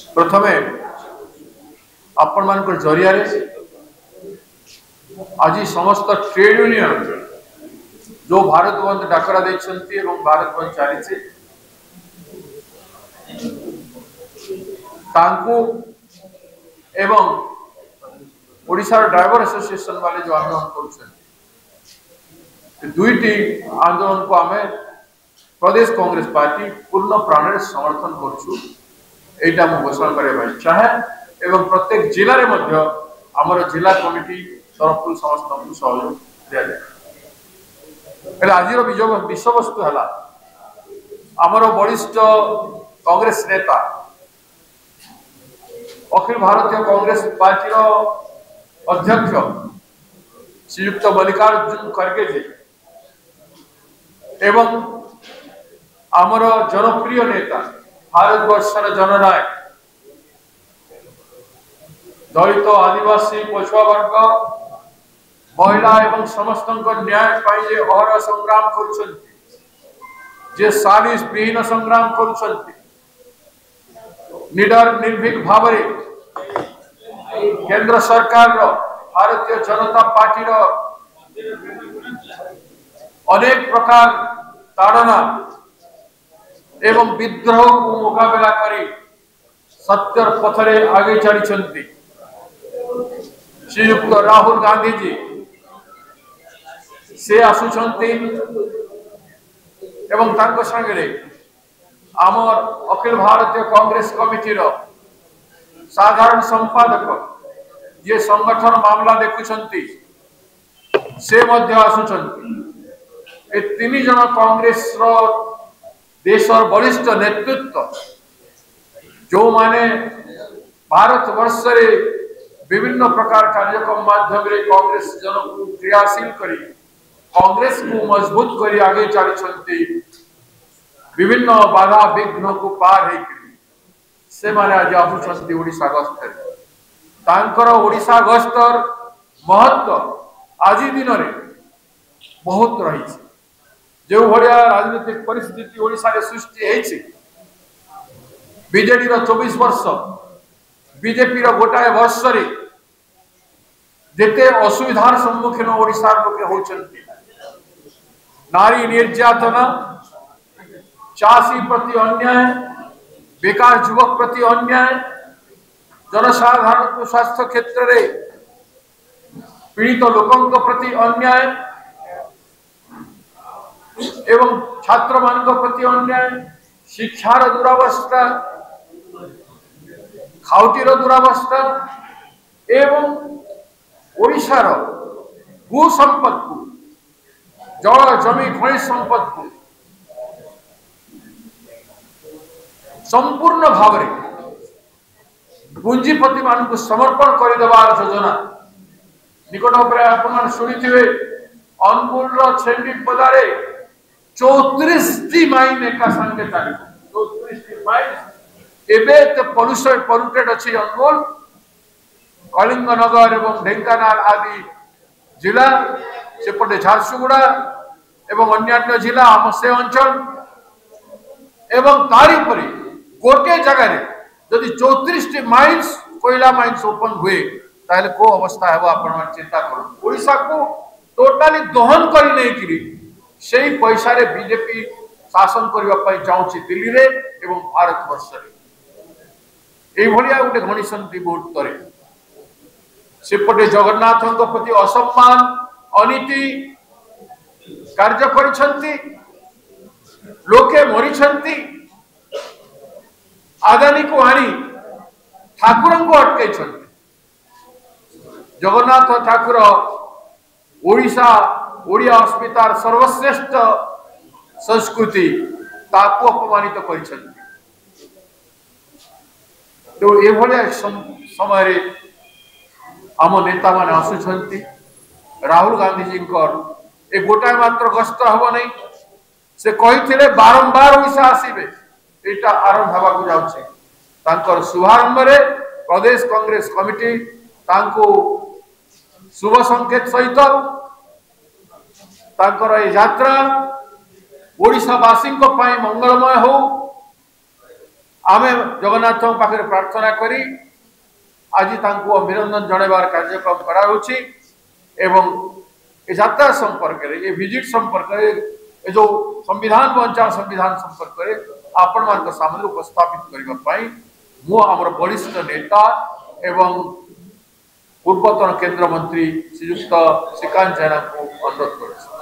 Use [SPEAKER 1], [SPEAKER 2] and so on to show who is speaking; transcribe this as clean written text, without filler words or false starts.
[SPEAKER 1] प्रथमे आपण मान जरिया आज समस्त ट्रेड यूनियन जो भारत बंद डाकरा देते भारत बंद चली एवं ओडिशा ड्राइवर एसोसिएशन वाले जो आंदोलन कर दुईटी आंदोलन को आम प्रदेश कांग्रेस पार्टी पूर्ण प्राण समर्थन करा घोषणा करने चाहे एवं प्रत्येक जिले में आमर जिला कमिटी तरफ समस्त सहयोग दि जाए। आज विषय वस्तु है आमर वरिष्ठ कांग्रेस नेता अखिल भारतीय कांग्रेस पार्टी अध्यक्ष श्रीयुक्त मल्लिकार्जुन खड़गे जी एवं आमर जनप्रिय नेता भारतवर्षर जननायक दलित आदिवासी पछुआ वर्ग महिला एवं समस्त न्याय जे अहर संग्राम कर सालिश विहीन संग्राम कर निडर निर्भीक भाव केंद्र सरकार भारतीय जनता पार्टी अनेक प्रकार ताड़ना एवं विद्रोह को मुकाबला करी सत्यर पथरे आगे चली श्रीयुक्त राहुल गांधी जी से आसुचंती एवं तांको संगे आमर अखिल भारतीय कांग्रेस कमिटी साधारण संपादक ये संगठन मामला देखुंती से आसुचंती तीन जन कांग्रेस देशर वरिष्ठ नेतृत्व जो माने भारत वर्ष रे विभिन्न प्रकार कार्यक्रम माध्यम रे कांग्रेस जन को क्रियाशील करी कांग्रेस को मजबूत करी आगे चली विभिन्न बाधा विघ्न को पार से माने आज आसुचंती ओडिशा गस्तर तांकर ओडिशा गस्तर महत्व आज दिन रे बहुत रही जो भाया राजनीतिक परिस्थिति ओडिशा रे सृष्टि है बीजेडी 24 वर्ष बीजेपी गोटाए वर्ष रे जेते असुविधार सम्मुखीन ओडिशा लोके होचंती नारी निर्यातना चाषी प्रति अन्याय बेकार युवक प्रति अन्याय जनसाधारण को स्वास्थ्य क्षेत्र रे पीड़ित लोकों प्रति अन्याय एवं छात्र मान प्रति अन्याय शिक्षार दुरावस्था खाउटीर दुरावस्था एवं ओडिशार भू संपद को जल जमी खनिज संपद को संपूर्ण भाव में पुंजीपति मान को समर्पण करदेवार योजना निकट आप शुणी अनुगुल छेंडी पदारे 34 माइन एका संगे चलो 34 माइन एवं पॉल्यूटेड अच्छी अनुगुल कलिंगनगर एवं ढेंकानाल आदि जिला सेपटे झारसुगुड़ा एवं अन्य जिला आम से अंचल एवं तारी परी गोटे जगह जदि 34 माइन्स कोयला माइन्स ओपन हुए ताहले को अवस्था है आप चिंता कर ओडिशा को टोटाली दहन कर पैसा रे बीजेपी शासन करने चाहूँ दिल्ली रे एवं भारत वर्ष ये गोटे घनीसंती मुहूर्त सेपटे जगन्नाथ प्रति असम्मान अनीति कार्य करिसेंती लोके मरीछंती आदानी को आनी ठाकुर को अटकई जगन्नाथ ठाकुर ओडिशा ओडिया अस्मितार सर्वश्रेष्ठ संस्कृति ताकू अपमानित करिसेंती तो ये समय आम नेता माने आसुचंती राहुल गांधी जी ए गोटाए मात्र गस्त हम नहीं से कही बारंबार ओडिशा आसबे एटा आरंभ हवा को जाउछे तांकर शुभारंभ रे प्रदेश कांग्रेस कमिटी तांको शुभ संकेत सहित तांकर ए यात्रा ओडिशावासी मंगलमय हो आमे जगन्नाथ पाखे प्रार्थना करी आज तांको अभिनंदन जनवार कार्यक्रम करा होछि एवं ए यात्रा संपर्क रे ए विजिट संपर्क रे ए जो संविधान बंचा संविधान संपर्क रे आपण मान सामने उपस्थापित करबा पई मो हमर वरिष्ठ नेता एवं पूर्वतन केंद्र मंत्री श्रीयुक्त श्रीकांत जेना को अनुरोध करूँ।